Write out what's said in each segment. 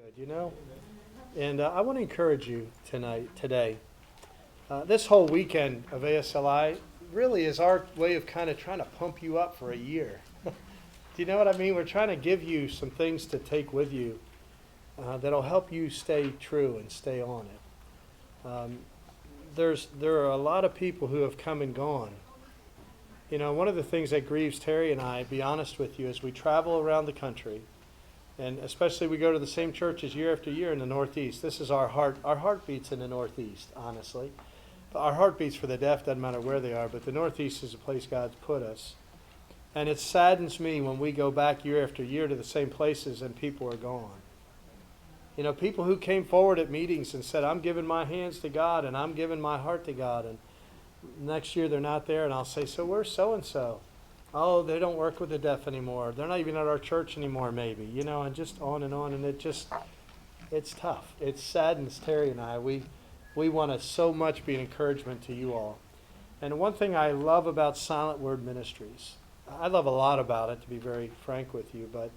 Good. And I want to encourage you today. This whole weekend of ASLI really is our way of kind of trying to pump you up for a year. Do you know what I mean? We're trying to give you some things to take with you that'll help you stay true and stay on it. There are a lot of people who have come and gone. One of the things that grieves Terry and I, be honest with you, as we travel around the country, and especially we go to the same churches year after year in the Northeast. This is our heart. Our heart beats in the Northeast, honestly. But our heart beats for the deaf, doesn't matter where they are, but the Northeast is the place God's put us. And it saddens me when we go back year after year to the same places and people are gone. People who came forward at meetings and said, I'm giving my hands to God and I'm giving my heart to God. And next year they're not there and I'll say, so where's so-and-so? Oh, they don't work with the deaf anymore. They're not even at our church anymore, maybe. And just on. And it's tough. It saddens Terry and I. We want to so much be an encouragement to you all. And one thing I love about Silent Word Ministries, I love a lot about it, to be very frank with you, but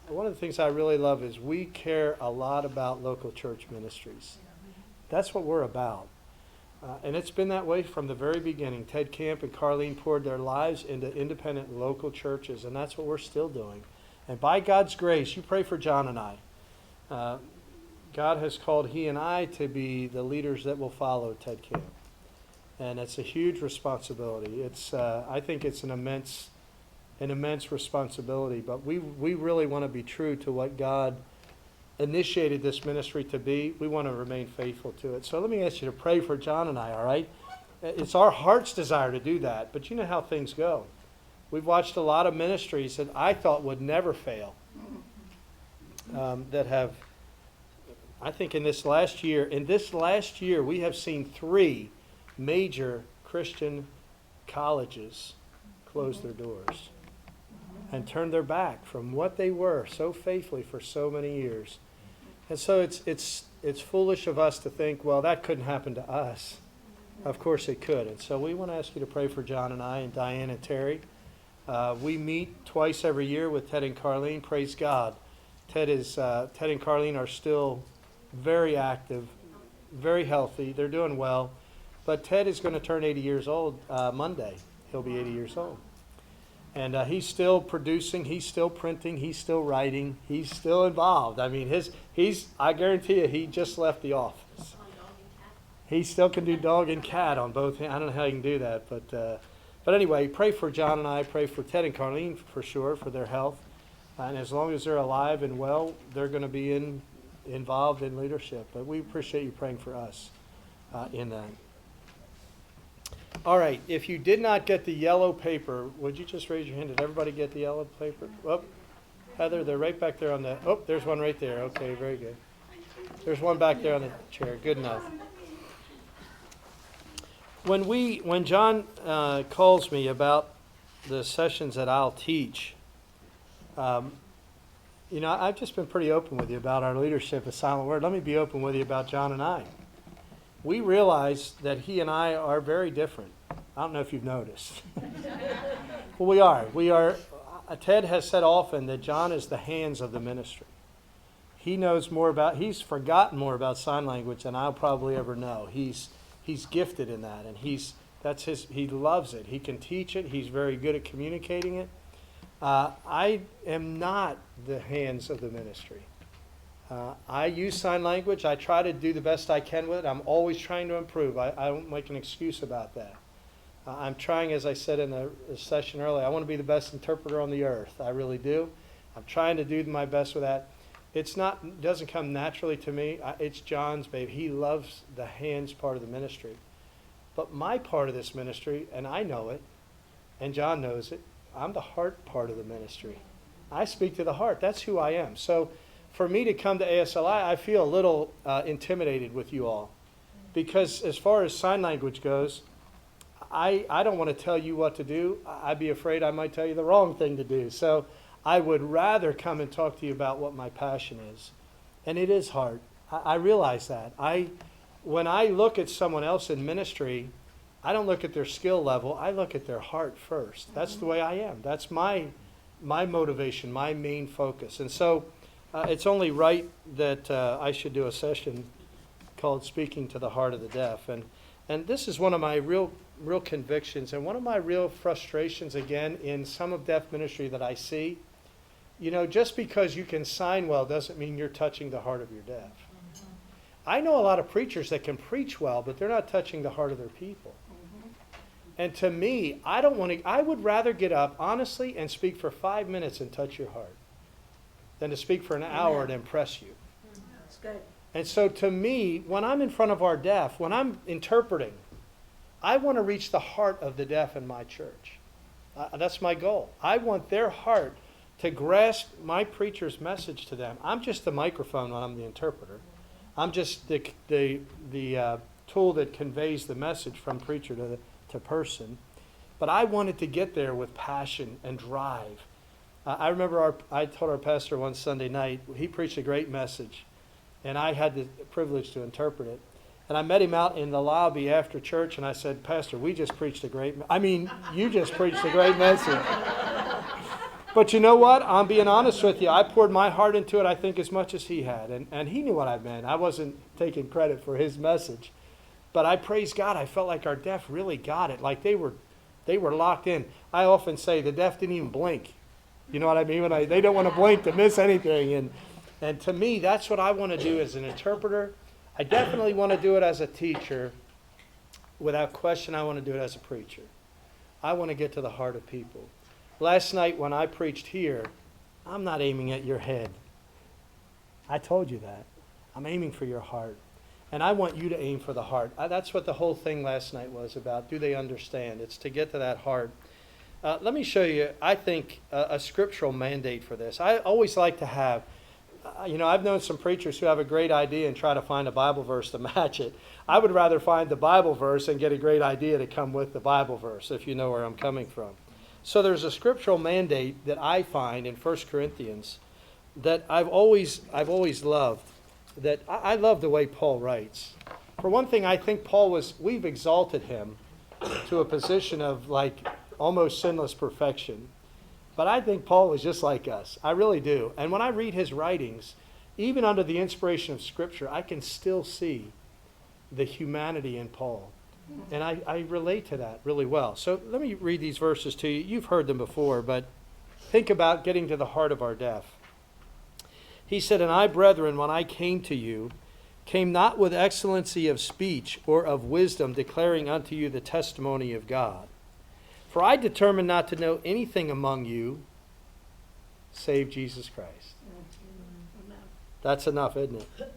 one of the things I really love is we care a lot about local church ministries. That's what we're about. And it's been that way from the very beginning. Ted Camp and Carlene poured their lives into independent local churches, and that's what we're still doing. And by God's grace, you pray for John and I. God has called he and I to be the leaders that will follow Ted Camp. And it's a huge responsibility. I think it's an immense responsibility, but we really want to be true to what God initiated this ministry to be. We want to remain faithful to it. So let me ask you to pray for John and I, all right? It's our heart's desire to do that, but you know how things go. We've watched a lot of ministries that I thought would never fail, that have, I think in this last year, we have seen 3 major Christian colleges close their doors and turn their back from what they were so faithfully for so many years. And so it's foolish of us to think, well, that couldn't happen to us. Of course it could. And so we want to ask you to pray for John and I and Diane and Terry. We meet twice every year with Ted and Carlene. Praise God. Ted and Carlene are still very active, very healthy. They're doing well. But Ted is going to turn 80 years old Monday. He'll be 80 years old. And he's still producing, he's still printing, he's still writing, he's still involved. I mean, I guarantee you, he just left the office. He still can do dog and cat on both hands. I don't know how he can do that, but anyway, pray for John and I, pray for Ted and Carlene for sure, for their health. And as long as they're alive and well, they're going to be involved in leadership. But we appreciate you praying for us in that. All right, if you did not get the yellow paper, would you just raise your hand? Did everybody get the yellow paper? Oh, Heather, they're right back there on the, there's one right there. Okay, very good. There's one back there on the chair. Good enough. When John calls me about the sessions that I'll teach, I've just been pretty open with you about our leadership at Silent Word. Let me be open with you about John and I. We realize that he and I are very different. I don't know if you've noticed. Well, we are. Ted has said often that John is the hands of the ministry. He's forgotten more about sign language than I'll probably ever know. He's gifted in that, and he loves it. He can teach it. He's very good at communicating it. I am not the hands of the ministry. I use sign language. I try to do the best I can with it. I'm always trying to improve. I don't make an excuse about that. I'm trying, as I said in the session earlier, I want to be the best interpreter on the earth. I really do. I'm trying to do my best with that. It doesn't come naturally to me. It's John's baby. He loves the hands part of the ministry. But my part of this ministry, and I know it, and John knows it, I'm the heart part of the ministry. I speak to the heart. That's who I am. So for me to come to ASLI, I feel a little intimidated with you all. Because as far as sign language goes, I don't want to tell you what to do. I'd be afraid I might tell you the wrong thing to do. So I would rather come and talk to you about what my passion is. And it is hard. I realize that. When I look at someone else in ministry, I don't look at their skill level. I look at their heart first. That's the way I am. That's my motivation, my main focus. And so it's only right that I should do a session called Speaking to the Heart of the Deaf. And this is one of my real convictions and one of my real frustrations, again, in some of deaf ministry that I see. You know, just because you can sign well doesn't mean you're touching the heart of your deaf. Mm-hmm. I know a lot of preachers that can preach well, but they're not touching the heart of their people. Mm-hmm. And to me, I would rather get up, honestly, and speak for 5 minutes and touch your heart than to speak for an hour and impress you. That's good. And so to me, when I'm in front of our deaf, when I'm interpreting, I want to reach the heart of the deaf in my church. That's my goal. I want their heart to grasp my preacher's message to them. I'm just the microphone when I'm the interpreter. I'm just the tool that conveys the message from preacher to person. But I wanted to get there with passion and drive. I remember I told our pastor one Sunday night, he preached a great message, and I had the privilege to interpret it. And I met him out in the lobby after church, and I said, Pastor, you just preached a great message. But you know what? I'm being honest with you. I poured my heart into it, I think, as much as he had. And he knew what I meant. I wasn't taking credit for his message. But I praise God. I felt like our deaf really got it. Like they were locked in. I often say the deaf didn't even blink. You know what I mean? They don't want to blink to miss anything. And to me, that's what I want to do as an interpreter. I definitely want to do it as a teacher. Without question, I want to do it as a preacher. I want to get to the heart of people. Last night when I preached here, I'm not aiming at your head. I told you that. I'm aiming for your heart. And I want you to aim for the heart. That's what the whole thing last night was about. Do they understand? It's to get to that heart. Let me show you, I think, a scriptural mandate for this. I always like to have, I've known some preachers who have a great idea and try to find a Bible verse to match it. I would rather find the Bible verse and get a great idea to come with the Bible verse, if you know where I'm coming from. So there's a scriptural mandate that I find in 1 Corinthians that I've always loved. That I love the way Paul writes. For one thing, I think we've exalted him to a position of like almost sinless perfection. But I think Paul was just like us. I really do. And when I read his writings, even under the inspiration of Scripture, I can still see the humanity in Paul. And I relate to that really well. So let me read these verses to you. You've heard them before, but think about getting to the heart of our deaf. He said, And I, brethren, when I came to you, came not with excellency of speech or of wisdom, declaring unto you the testimony of God. For I determined not to know anything among you save Jesus Christ. That's enough, isn't it?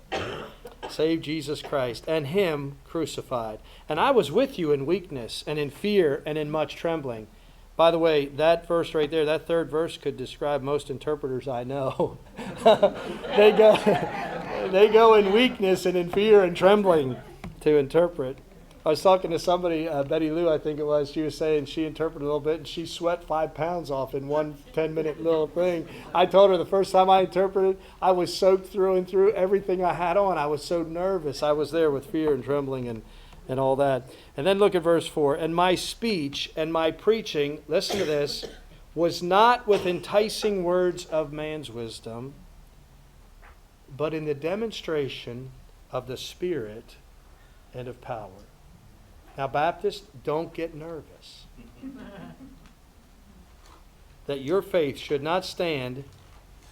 Save Jesus Christ, and him crucified. And I was with you in weakness, and in fear, and in much trembling. By the way, that verse right there, that third verse could describe most interpreters I know. They go in weakness and in fear and trembling to interpret. I was talking to somebody, Betty Lou, I think it was. She was saying she interpreted a little bit, and she sweat 5 pounds off in one 10-minute little thing. I told her the first time I interpreted, I was soaked through and through, everything I had on. I was so nervous. I was there with fear and trembling and all that. And then look at verse 4. And my speech and my preaching, listen to this, was not with enticing words of man's wisdom, but in the demonstration of the Spirit and of power. Now, Baptists, don't get nervous. That your faith should not stand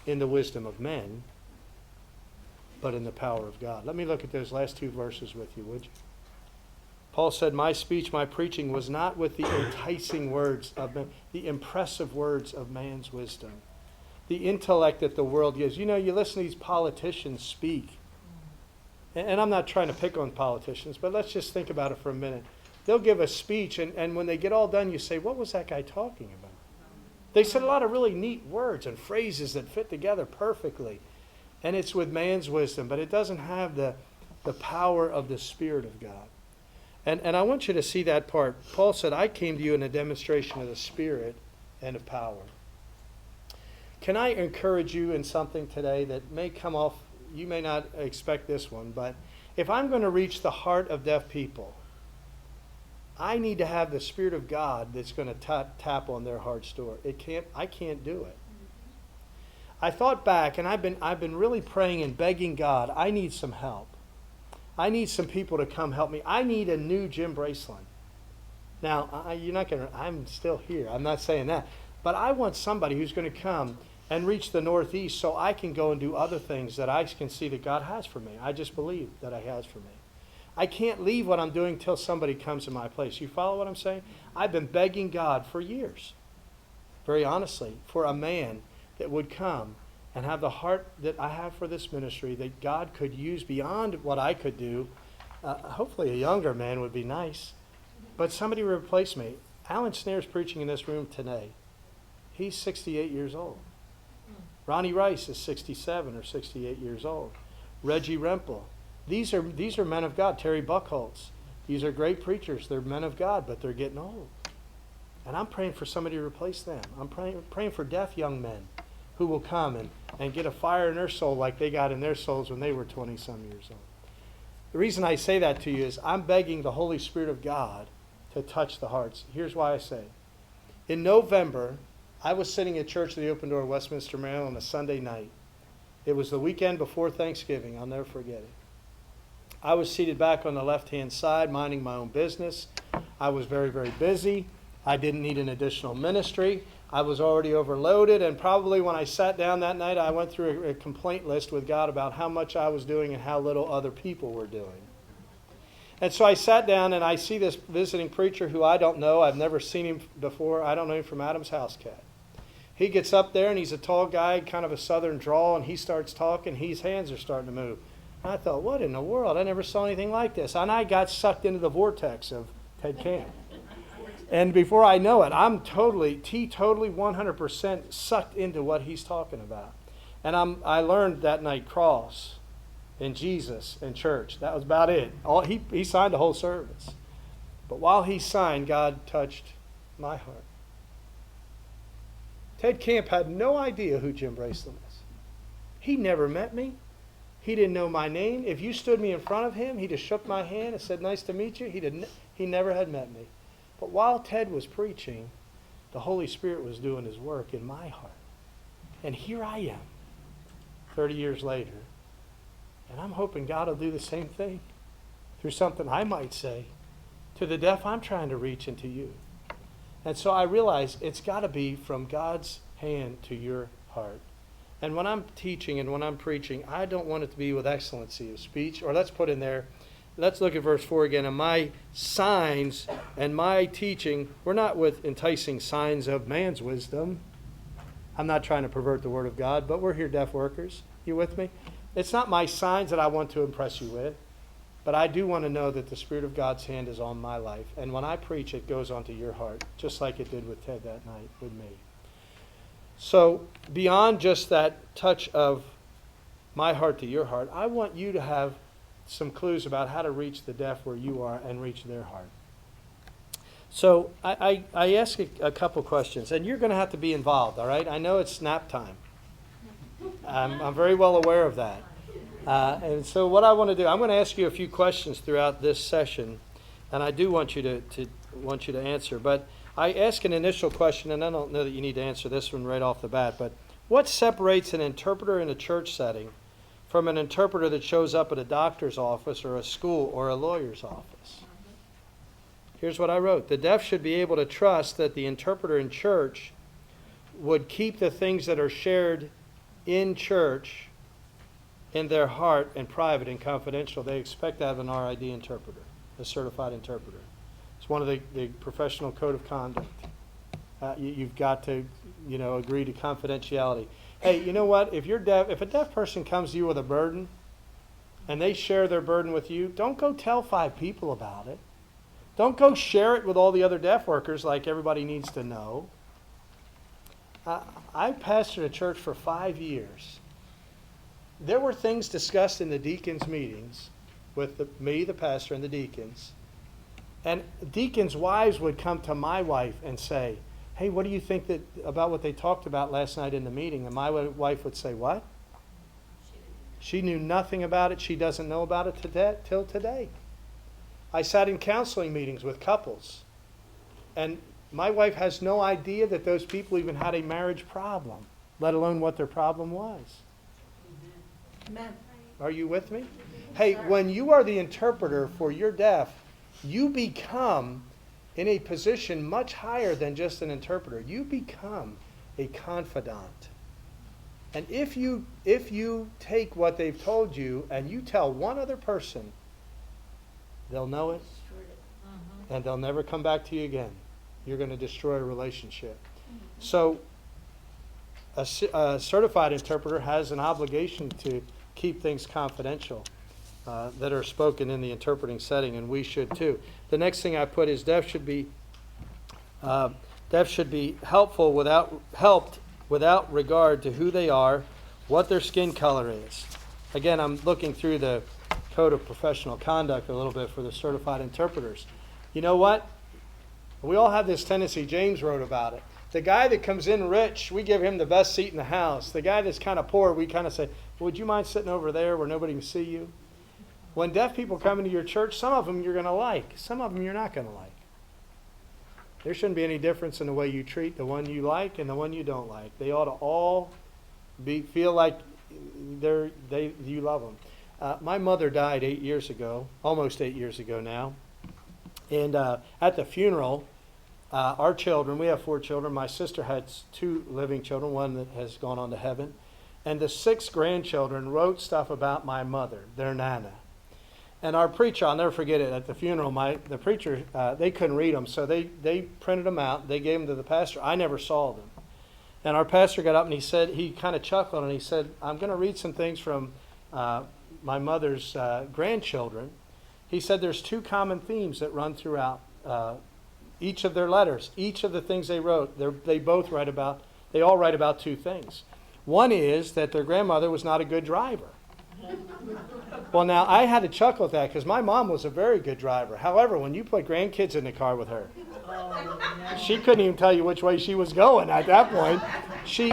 in the wisdom of men, but in the power of God. Let me look at those last 2 verses with you, would you? Paul said, my speech, my preaching was not with the enticing words of men, the impressive words of man's wisdom, the intellect that the world gives. You know, you listen to these politicians speak. And I'm not trying to pick on politicians, but let's just think about it for a minute. They'll give a speech, and when they get all done, you say, what was that guy talking about? They said a lot of really neat words and phrases that fit together perfectly. And it's with man's wisdom, but it doesn't have the power of the Spirit of God. And I want you to see that part. Paul said, I came to you in a demonstration of the Spirit and of power. Can I encourage you in something today that may come off, you may not expect this one, but if I'm going to reach the heart of deaf people, I need to have the Spirit of God that's going to tap on their heart's door. I can't do it. I thought back, and I've been really praying and begging God, I need some help. I need some people to come help me. I need a new Jim Braceland. Now, you're not going to, I'm still here. I'm not saying that. But I want somebody who's going to come and reach the Northeast so I can go and do other things that I can see that God has for me. I just believe that He has for me. I can't leave what I'm doing till somebody comes in my place. You follow what I'm saying? I've been begging God for years, very honestly, for a man that would come and have the heart that I have for this ministry that God could use beyond what I could do. Hopefully a younger man would be nice. But somebody would replace me. Alan Snare's preaching in this room today. He's 68 years old. Ronnie Rice is 67 or 68 years old. Reggie Rempel. These are men of God. Terry Buckholtz. These are great preachers. They're men of God, but they're getting old. And I'm praying for somebody to replace them. I'm praying for deaf young men who will come and get a fire in their soul like they got in their souls when they were 20-some years old. The reason I say that to you is I'm begging the Holy Spirit of God to touch the hearts. Here's why I say. In November, I was sitting at church at the Open Door in Westminster, Maryland on a Sunday night. It was the weekend before Thanksgiving. I'll never forget it. I was seated back on the left-hand side, minding my own business. I was very, very busy. I didn't need an additional ministry. I was already overloaded, and probably when I sat down that night, I went through a complaint list with God about how much I was doing and how little other people were doing. And so I sat down, and I see this visiting preacher who I don't know. I've never seen him before. I don't know him from Adam's house cat. He gets up there, and he's a tall guy, kind of a southern drawl, and he starts talking. His hands are starting to move. And I thought, what in the world? I never saw anything like this. And I got sucked into the vortex of Ted Camp. And before I know it, I'm totally 100% sucked into what he's talking about. And I learned that night cross and Jesus and church. That was about it. He signed the whole service. But while he signed, God touched my heart. Ted Camp had no idea who Jim Braceland is. He never met me. He didn't know my name. If you stood me in front of him, he just shook my hand and said, "Nice to meet you." He never had met me. But while Ted was preaching, the Holy Spirit was doing His work in my heart. And here I am, 30 years later, and I'm hoping God will do the same thing through something I might say to the deaf I'm trying to reach and to you. And so I realize it's got to be from God's hand to your heart. And when I'm teaching and when I'm preaching, I don't want it to be with excellency of speech. Or let's put in there, let's look at verse 4 again. And my signs and my teaching were not with enticing signs of man's wisdom. I'm not trying to pervert the word of God, but we're here deaf workers. You with me? It's not my signs that I want to impress you with, but I do want to know that the Spirit of God's hand is on my life. And when I preach, it goes onto your heart, just like it did with Ted that night with me. So beyond just that touch of my heart to your heart, I want you to have some clues about how to reach the deaf where you are and reach their heart. So I ask a couple questions, and you're going to have to be involved, all right? I know it's nap time. I'm very well aware of that. And so what I want to do, I'm going to ask you a few questions throughout this session, and I do want you to answer. But I ask an initial question, and I don't know that you need to answer this one right off the bat, but what separates an interpreter in a church setting from an interpreter that shows up at a doctor's office or a school or a lawyer's office? Here's what I wrote. The deaf should be able to trust that the interpreter in church would keep the things that are shared in church in their heart and private and confidential. They expect to have an RID interpreter, a certified interpreter. It's one of the professional code of conduct. You've got to, agree to confidentiality. Hey, you know what? If a deaf person comes to you with a burden and they share their burden with you, don't go tell 5 people about it. Don't go share it with all the other deaf workers like everybody needs to know. I pastored a church for 5 years. There were things discussed in the deacons' meetings with me, the pastor, and the deacons. And deacons' wives would come to my wife and say, "Hey, what do you think about what they talked about last night in the meeting?" And my wife would say, "What?" She knew nothing about it. She doesn't know about it till today. I sat in counseling meetings with couples, and my wife has no idea that those people even had a marriage problem. let alone what their problem was. Amen. Are you with me? Hey, when you are the interpreter for your deaf, you become in a position much higher than just an interpreter. You become a confidant. And if you take what they've told you and you tell one other person, they'll know it, and they'll never come back to you again. You're going to destroy a relationship. So a certified interpreter has an obligation to keep things confidential that are spoken in the interpreting setting, and we should too. The next thing I put is deaf should be helpful helped without regard to who they are, what their skin color is. Again, I'm looking through the Code of Professional Conduct a little bit for the certified interpreters. You know what? We all have this tendency. James wrote about it. The guy that comes in rich, we give him the best seat in the house. The guy that's kind of poor, we kind of say, would you mind sitting over there where nobody can see you? When deaf people come into your church, some of them you're going to like. Some of them you're not going to like. There shouldn't be any difference in the way you treat the one you like and the one you don't like. They ought to all feel like you love them. My mother died 8 years ago, almost 8 years ago now. And at the funeral, our children, we have 4 children. My sister had 2 living children, one that has gone on to heaven. And the 6 grandchildren wrote stuff about my mother, their Nana. And our preacher, I'll never forget it, at the funeral, the preacher, they couldn't read them, so they printed them out. They gave them to the pastor. I never saw them. And our pastor got up and he kind of chuckled and he said, I'm going to read some things from my mother's grandchildren. He said there's 2 common themes that run throughout each of their letters. Each of the things they wrote, they all write about 2 things. One is that their grandmother was not a good driver. Well, now, I had to chuckle at that because my mom was a very good driver. However, when you put grandkids in the car with her, she couldn't even tell you which way she was going at that point.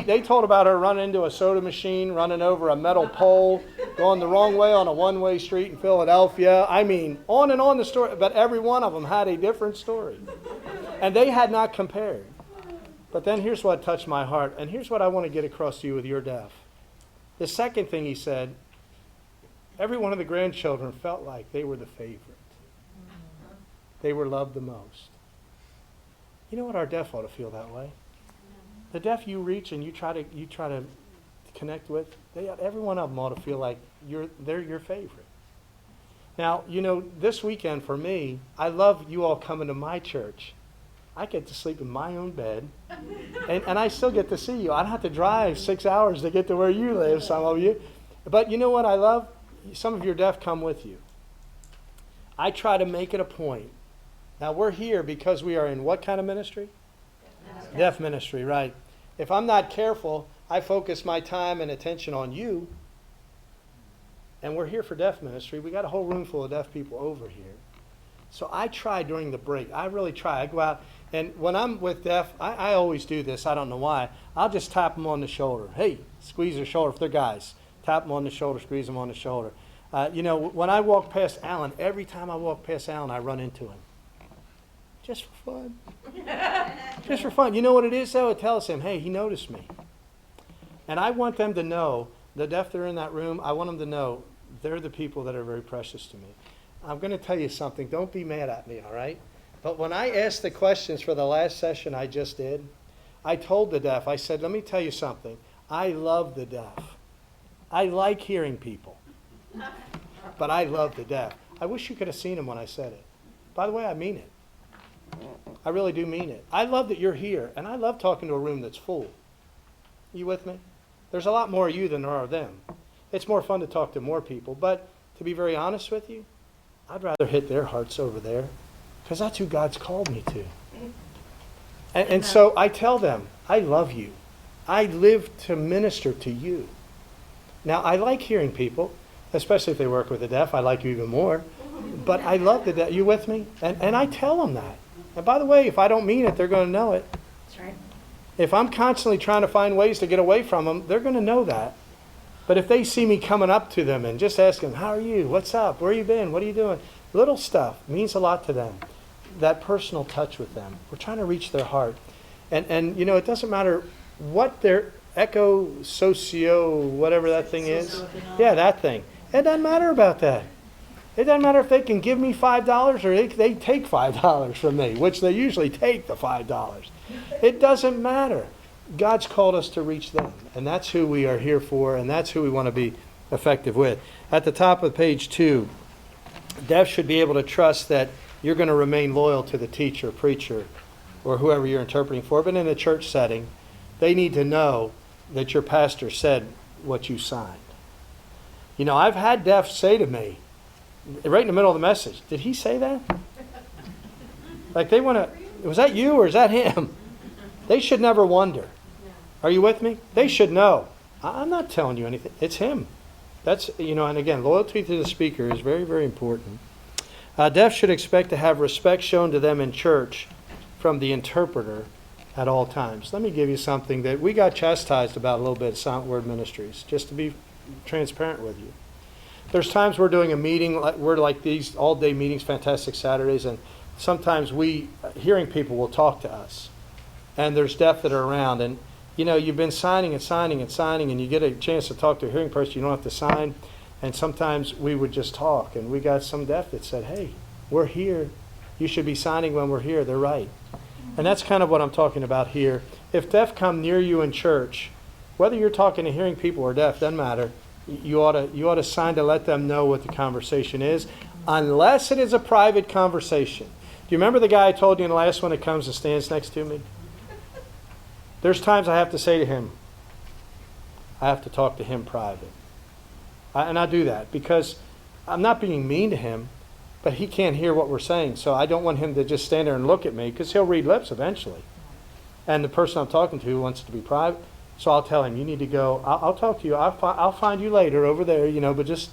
They told about her running into a soda machine, running over a metal pole, going the wrong way on a one-way street in Philadelphia. I mean, on and on the story, but every one of them had a different story. And they had not compared. But then here's what touched my heart, and here's what I want to get across to you with your deaf. The second thing he said, every one of the grandchildren felt like they were the favorite. They were loved the most. You know what? Our deaf ought to feel that way. The deaf you reach and you try to connect with, every one of them ought to feel like they're your favorite. Now, you know, this weekend for me, I love you all coming to my church. I get to sleep in my own bed, and I still get to see you. I don't have to drive 6 hours to get to where you live, some of you. But you know what I love? Some of your deaf come with you. I try to make it a point. Now, we're here because we are in what kind of ministry? Deaf ministry, right. If I'm not careful, I focus my time and attention on you. And we're here for deaf ministry. We got a whole room full of deaf people over here. So I try during the break. I really try. I go out, and when I'm with deaf, I always do this. I don't know why. I'll just tap them on the shoulder. Hey, squeeze their shoulder if they're guys. Tap them on the shoulder, squeeze them on the shoulder. You know, when I walk past Alan, every time I walk past Alan, I run into him. Just for fun. Just for fun. You know what it is, though? It tells him, hey, he noticed me. And I want them to know, the deaf that are in that room, I want them to know they're the people that are very precious to me. I'm going to tell you something. Don't be mad at me, all right? But when I asked the questions for the last session I just did, I told the deaf, I said, let me tell you something. I love the deaf. I like hearing people. But I love the deaf. I wish you could have seen him when I said it. By the way, I mean it. I really do mean it. I love that you're here, and I love talking to a room that's full. You with me? There's a lot more of you than there are of them. It's more fun to talk to more people, but to be very honest with you, I'd rather hit their hearts over there because that's who God's called me to. And so I tell them, I love you. I live to minister to you. Now, I like hearing people, especially if they work with the deaf. I like you even more. But I love the deaf. You with me? And I tell them that. And by the way, if I don't mean it, they're going to know it. That's right. If I'm constantly trying to find ways to get away from them, they're going to know that. But if they see me coming up to them and just asking, how are you? What's up? Where you been? What are you doing? Little stuff means a lot to them. That personal touch with them. We're trying to reach their heart. And you know, it doesn't matter what echo socio, whatever that thing is. Yeah, that thing. It doesn't matter about that. It doesn't matter if they can give me $5 or they take $5 from me, which they usually take the $5. It doesn't matter. God's called us to reach them, and that's who we are here for, and that's who we want to be effective with. At the top of page 2, deaf should be able to trust that you're going to remain loyal to the teacher, preacher, or whoever you're interpreting for. But in a church setting, they need to know that your pastor said what you signed. You know, I've had deaf say to me, right in the middle of the message, did he say that? Like they want to, was that you or is that him? They should never wonder. Are you with me? They should know. I'm not telling you anything. It's him. That's, you know, and again, loyalty to the speaker is very, very important. Deaf should expect to have respect shown to them in church from the interpreter at all times. Let me give you something that we got chastised about a little bit at Silent Word Ministries, just to be transparent with you. There's times we're doing a meeting, we're like these all-day meetings, Fantastic Saturdays, and sometimes hearing people will talk to us. And there's deaf that are around, and you know, you've been signing and signing and signing, and you get a chance to talk to a hearing person, you don't have to sign. And sometimes we would just talk, and we got some deaf that said, hey, we're here. You should be signing when we're here. They're right. And that's kind of what I'm talking about here. If deaf come near you in church, whether you're talking to hearing people or deaf, doesn't matter. You ought to sign to let them know what the conversation is, unless it is a private conversation. Do you remember the guy I told you in the last one that comes and stands next to me? There's times I have to say to him, I have to talk to him private. And I do that because I'm not being mean to him, but he can't hear what we're saying. So I don't want him to just stand there and look at me because he'll read lips eventually. And the person I'm talking to wants to be private. So I'll tell him, you need to go. I'll talk to you. I'll find you later over there, you know, but just.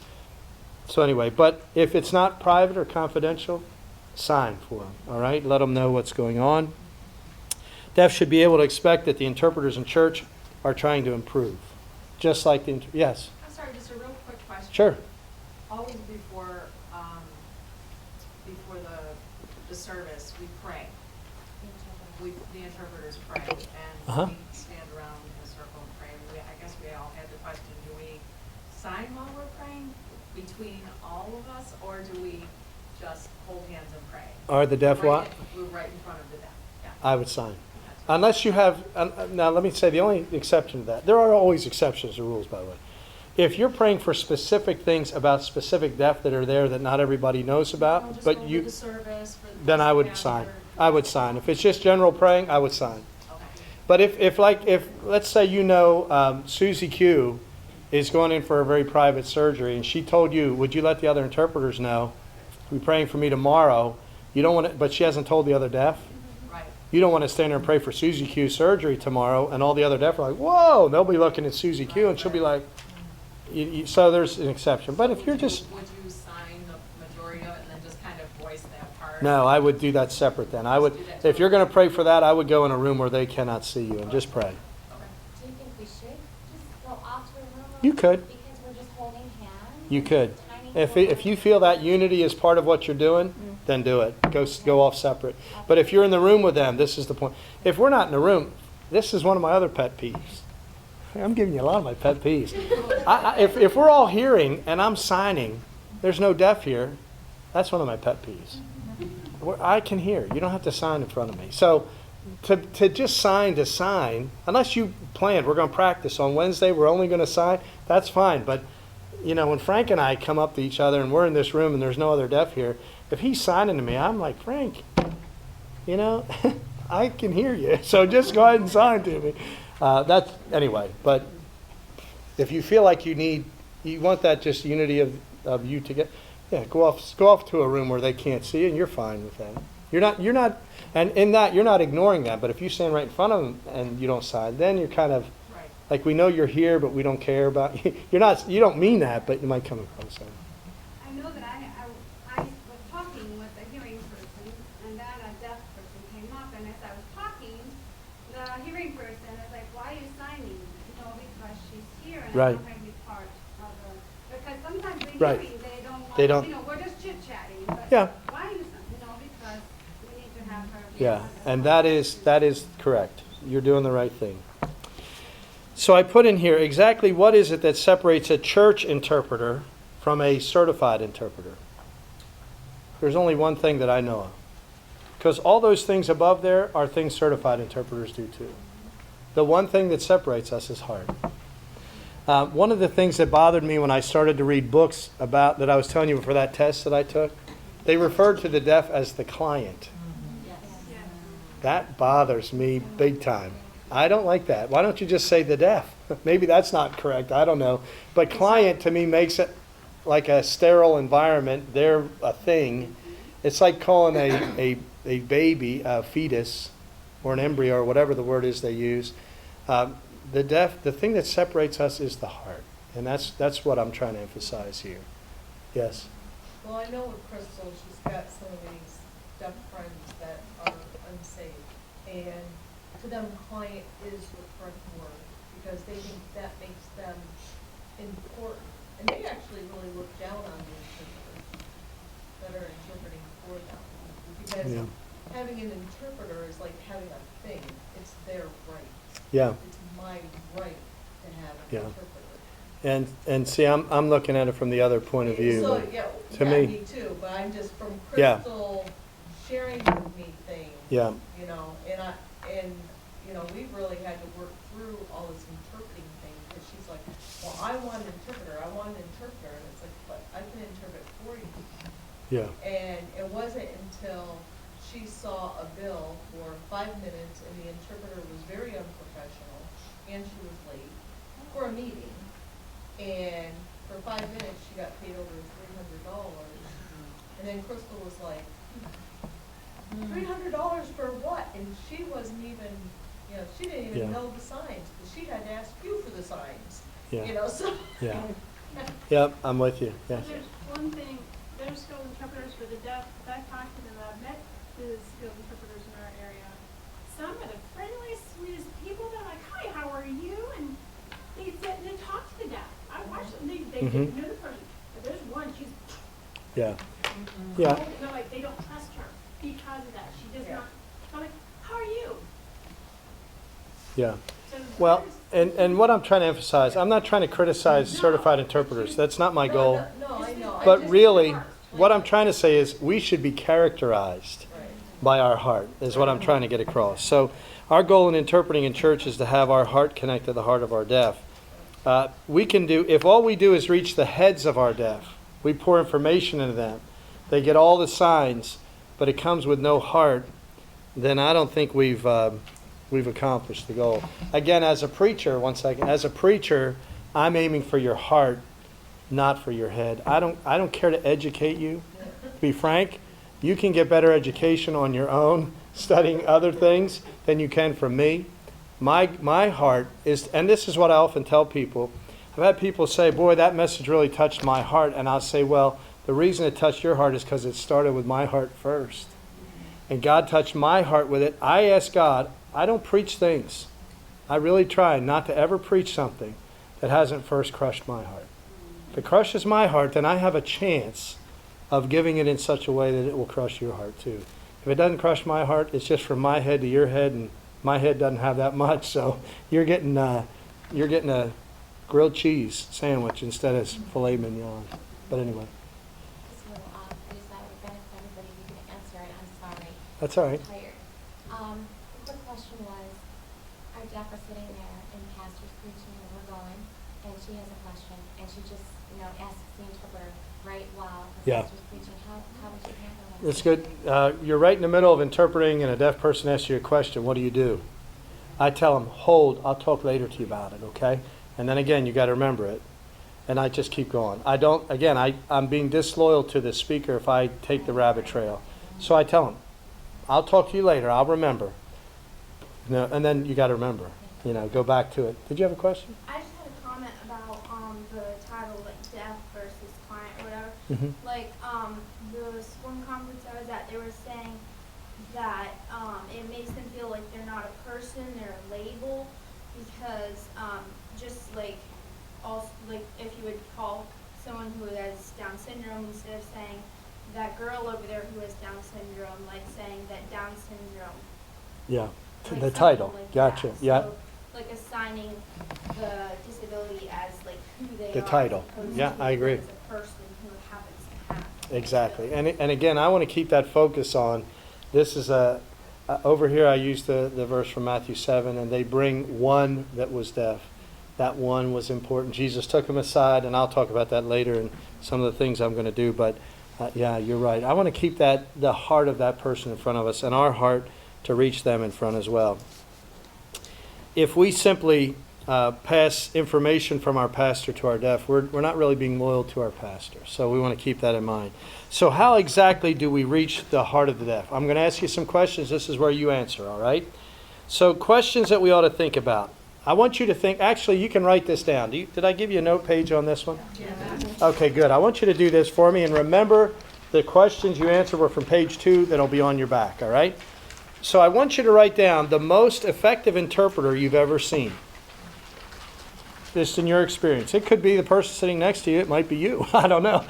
So anyway, but if it's not private or confidential, sign for him. All right? Let them know what's going on. Deaf should be able to expect that the interpreters in church are trying to improve. Just like yes? I'm sorry, just a real quick question. Sure. Always before the service, we pray. The interpreters pray, and we stand around in a circle and pray. I guess we all had the question, do we sign while we're praying between all of us, or do we just hold hands and pray? Are the deaf what? We're right in front of the deaf. Yeah. I would sign. Unless you have, now let me say the only exception to that, there are always exceptions to rules, by the way. If you're praying for specific things about specific deaf that are there that not everybody knows about, but you, the service then I would sign. I would sign. If it's just general praying, I would sign. Okay. But if let's say you know Susie Q is going in for a very private surgery, and she told you, would you let the other interpreters know, be praying for me tomorrow? You don't want to, but she hasn't told the other deaf. You don't want to stand there and pray for Susie Q's surgery tomorrow, and all the other deaf are like, whoa, they'll be looking at Susie Q, and she'll be like, so there's an exception. But if you're just... Would you sign the majority of it and then just kind of voice that part? No, I would do that separate then. I would, if you're going to pray for that, I would go in a room where they cannot see you and just pray. Do you think we should just go off to a room? You could. Because we're just holding hands? You could. If you feel that unity is part of what you're doing, then do it. Go off separate. But if you're in the room with them, this is the point. If we're not in the room, this is one of my other pet peeves. I'm giving you a lot of my pet peeves. If we're all hearing and I'm signing, there's no deaf here, that's one of my pet peeves. I can hear. You don't have to sign in front of me. So to just sign to sign, unless you planned, we're going to practice on Wednesday, we're only going to sign, that's fine. But you know, when Frank and I come up to each other and we're in this room and there's no other deaf here, if he's signing to me, I'm like, Frank, you know, I can hear you. So just go ahead and sign to me. That's anyway. But if you feel like you want that just unity of you to get, yeah, go off to a room where they can't see you, and you're fine with that. You're not, and in that you're not ignoring that. But if you stand right in front of them and you don't sign, then you're kind of. Like, we know you're here, but we don't care about you. You don't mean that, but you might come across that. I know that I was talking with a hearing person, and then a deaf person came up, and as I was talking, the hearing person was like, why are you signing? You know, because she's here, and right. I don't want to be part of the, because sometimes the right. hearing, they don't, you know, we're just chit-chatting, but yeah. why are you signing? You know, because we need to have her. Yeah, and that is correct. You're doing the right thing. So I put in here exactly what is it that separates a church interpreter from a certified interpreter. There's only one thing that I know of. Because all those things above there are things certified interpreters do too. The one thing that separates us is heart. One of the things that bothered me when I started to read books about that I was telling you for that test that I took, they referred to the deaf as the client. That bothers me big time. I don't like that. Why don't you just say the deaf? Maybe that's not correct. I don't know. But client to me makes it like a sterile environment. They're a thing. It's like calling a baby a fetus or an embryo or whatever the word is they use. The deaf, the thing that separates us is the heart. And that's what I'm trying to emphasize here. Yes? Well, I know with Crystal, she's got some of these deaf friends that are unsafe. And to them, client is the correct word because they think that makes them important. And they actually really look down on the interpreters that are interpreting for them. Because Yeah. having an interpreter is like having a thing. It's their right. Yeah. It's my right to have an Yeah. interpreter. And see, I'm looking at it from the other point of view. So, but yeah, to yeah, me- me too, but I'm just from Yeah. Crystal sharing with me things. Yeah. You know, and you know, we really had to work through all this interpreting thing, because she's like, well, I want an interpreter, and it's like, but I can interpret for you. Yeah. And it wasn't until she saw a bill for 5 minutes, and the interpreter was very unprofessional, and she was late for a meeting. And for 5 minutes, she got paid over $300. And then Crystal was like, $300 for what? And she wasn't even, you know, she didn't even Yeah. know the signs, because she had to ask you for the signs. Yeah. You know, so. Yeah. Yep, I'm with you. Yes. There's one thing, there's skilled interpreters for the deaf, that I've talked to them, I've met the skilled interpreters in our area. Some are the friendliest, sweetest people, they're like, hi, how are you? And they talk to the deaf. I watch them, they get to know the person. But there's one, she's, Yeah. Yeah. they're like, they don't trust her because of that. She does Yeah. not, I'm like, how are you? Yeah. So Well, there's- and what I'm trying to emphasize, I'm not trying to criticize certified interpreters. That's not my goal. No, I know. I But just- really, what I'm trying to say is we should be characterized Right. by our heart, is what I'm trying to get across. So our goal in interpreting in church is to have our heart connect to the heart of our deaf. We can do, if all we do is reach the heads of our deaf, we pour information into them, they get all the signs, but it comes with no heart, then I don't think we've accomplished the goal. Again, as a preacher, I'm aiming for your heart, not for your head. I don't care to educate you. To be frank, you can get better education on your own, studying other things, than you can from me. My heart is, and this is what I often tell people. I've had people say, boy, that message really touched my heart. And I'll say, well, the reason it touched your heart is because it started with my heart first. And God touched my heart with it. I ask God, I don't preach things. I really try not to ever preach something that hasn't first crushed my heart. If it crushes my heart, then I have a chance of giving it in such a way that it will crush your heart too. If it doesn't crush my heart, it's just from my head to your head, and my head doesn't have that much, so you're getting a grilled cheese sandwich instead of filet mignon. But anyway, It's a little off, I just thought it would benefit everybody if you could answer it, I'm sorry. that's all right. I'm tired. The quick question was, our deaf are sitting there and pastor's preaching and we're going, and she has a question, and she just, asks the interpreter right while the Yeah. pastor's preaching. How would you handle that? That's good. You're right in the middle of interpreting, and a deaf person asks you a question. What do? I tell them, hold, I'll talk later to you about it, okay? And then again, you got to remember it. And I just keep going. I'm being disloyal to the speaker if I take the rabbit trail. So I tell them, I'll talk to you later. I'll remember. And then you got to remember. Go back to it. Did you have a question? I just had a comment about the title, like deaf versus client or whatever. Mhm. Like this one conference I was at, they were saying that it makes them feel like they're not a person, they're a label, because just like also like if you would call someone who has Down syndrome instead of saying that girl over there who has Down syndrome, like saying that Down syndrome. Yeah. Like The something title. like Gotcha. that. Yeah. So, like assigning they The are. title. as opposed Yeah, to I agree. As a person who happens to have. Exactly. And again, I want to keep that focus on, this is over here I use the verse from Matthew 7, and they bring one that was deaf. That one was important. Jesus took him aside, and I'll talk about that later and some of the things I'm going to do. But yeah, you're right. I want to keep the heart of that person in front of us and our heart to reach them in front as well. If we simply pass information from our pastor to our deaf, we're not really being loyal to our pastor. So we want to keep that in mind. So how exactly do we reach the heart of the deaf? I'm going to ask you some questions. This is where you answer, all right? So questions that we ought to think about. I want you to think, actually, you can write this down. Did I give you a note page on this one? Yeah. Okay, good. I want you to do this for me. And remember, the questions you answered were from page 2 that'll be on your back, all right? So I want you to write down the most effective interpreter you've ever seen. Just in your experience. It could be the person sitting next to you. It might be you. I don't know.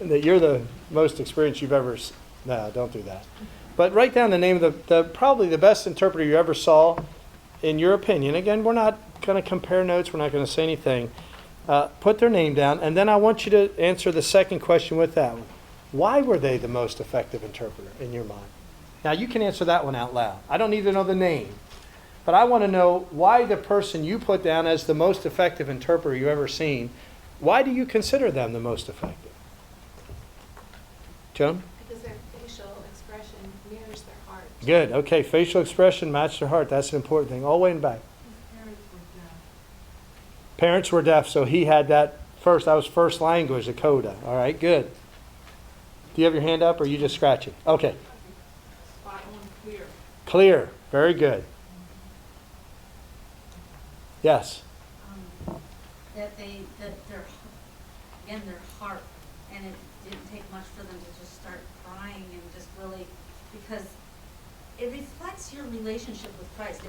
That you're the most experienced you've ever seen. No, don't do that. But write down the name of the probably the best interpreter you ever saw, in your opinion. Again, we're not going to compare notes. We're not going to say anything. Put their name down. And then I want you to answer the second question with that one. Why were they the most effective interpreter in your mind? Now, you can answer that one out loud. I don't need to know the name. But I want to know why the person you put down as the most effective interpreter you've ever seen, why do you consider them the most effective? Joan? Because their facial expression mirrors their heart. Good. Okay. Facial expression matched their heart. That's an important thing. All the way in back. Parents were deaf, so he had that first. That was first language, the coda. All right. Good. Do you have your hand up, or are you just scratching? Okay. Spot on, clear. Clear. Very good. Yes. That their heart, and it didn't take much for them to just start crying and just really, because it reflects your relationship with Christ.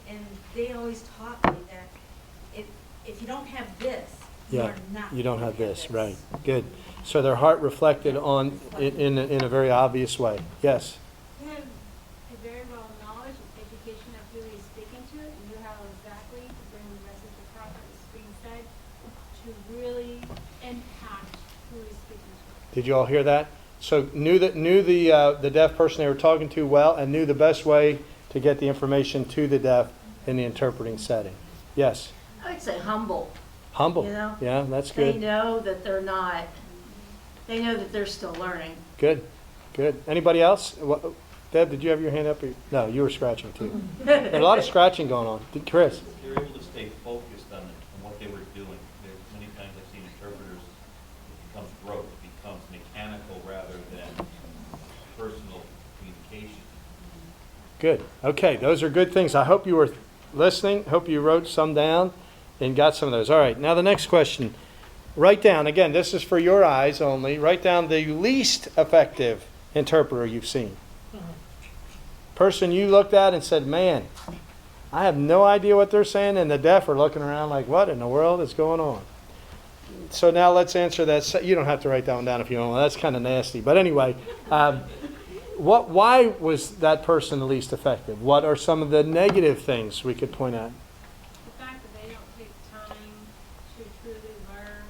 And they always taught me that if you don't have this, Yeah. you're not. You don't gonna have this. Right. Good. So their heart reflected on in a very obvious way. Yes. You have a very well knowledge and education of who he's speaking to, and you have exactly to bring the message across that is being said to really impact who he's speaking to. Did you all hear that? So knew the deaf person they were talking to well, and knew the best way to get the information to the deaf in the interpreting setting. Yes. I would say humble. Humble. You know? Yeah, that's They good. know that they're not, they know that they're still learning. Good. Good. Anybody else? Deb, did you have your hand up? No, you were scratching too. There's a lot of scratching going on. Chris? They're able to stay focused on what they were doing. There's many times I've seen interpreters, it becomes rote, it becomes mechanical rather than personal communication. Good. Okay, those are good things. I hope you were listening. Hope you wrote some down and got some of those. All right, now the next question. Write down, again, this is for your eyes only, write down the least effective interpreter you've seen. Person you looked at and said, man, I have no idea what they're saying, and the deaf are looking around like, what in the world is going on? So now let's answer that. You don't have to write that one down if you don't. That's kind of nasty. But anyway, why was that person the least effective? What are some of the negative things we could point out? The fact that they don't take time to truly learn,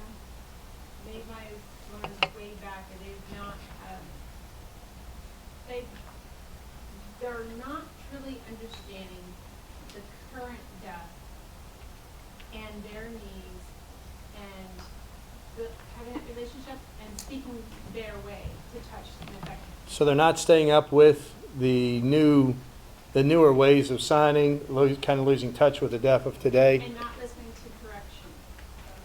they might have learned way back and they've not, they're not truly understanding the current death and their needs and having that relationship and speaking their way to touch and affect. So they're not staying up with the newer ways of signing, kind of losing touch with the deaf of today, And not listening to correction.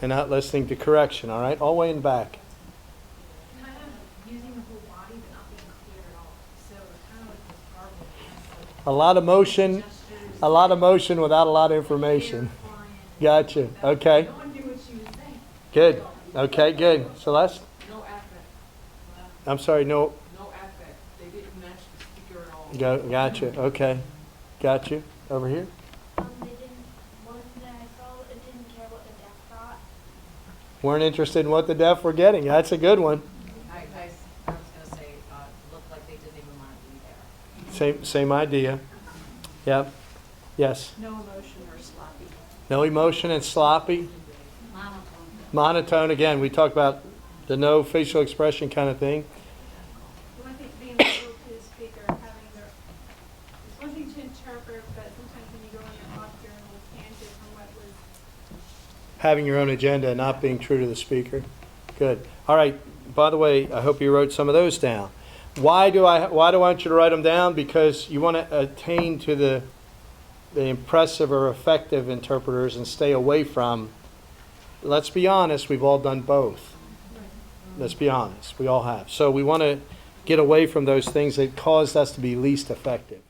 and not listening to correction. All right, all the way in back. Kind of using the whole body but not being clear at all. So kind of like this garble. A lot of motion, Gestures. a lot of motion without a lot of information. Gotcha. Okay. No one knew what she was saying. Good. Okay. Good. Celeste. No affect. I'm sorry. No. No affect. They didn't match the speaker at all. Gotcha. Okay. Got you. Over here. They didn't, one that I saw, it didn't care what the deaf thought. Weren't interested in what the deaf were getting. That's a good one. I was gonna say, looked like they didn't even want to be there. Same idea. Yep. Yes. No emotion or sloppy. No emotion and sloppy. Monotone. Monotone, again, we talked about the no facial expression kind of thing. One thing being able to the speaker, having their, it's one thing to interpret, but sometimes when you go in your off, you're a little tangent from what was. Having your own agenda, not being true to the speaker. Good. All right. By the way, I hope you wrote some of those down. Why do I want you to write them down? Because you want to attain to the impressive or effective interpreters and stay away from, let's be honest, we've all done both. Let's be honest, we all have. So we want to get away from those things that caused us to be least effective.